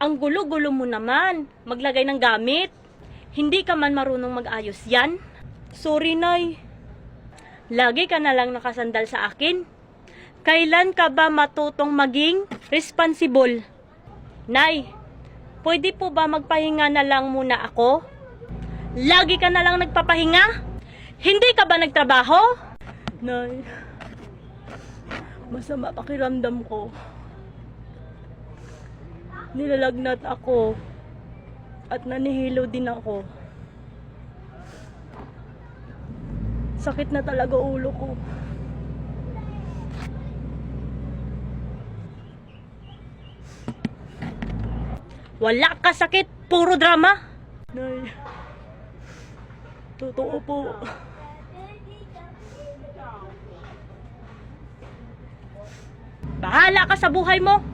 Ang gulo-gulo mo naman. Maglagay ng gamit. Hindi ka man marunong mag-ayos yan. Sorry, Nay. Lagi ka na lang nakasandal sa akin. Kailan ka ba matutong maging responsible? Nay, pwede po ba magpahinga na lang muna ako? Lagi ka na lang nagpapahinga? Hindi ka ba nagtrabaho? Nay, masama pakiramdam ko. Nilalagnat ako at nanihilo din ako. Sakit na talaga ulo ko. Wala ka sakit, puro drama. Nay, totoo po. Bahala ka sa buhay mo.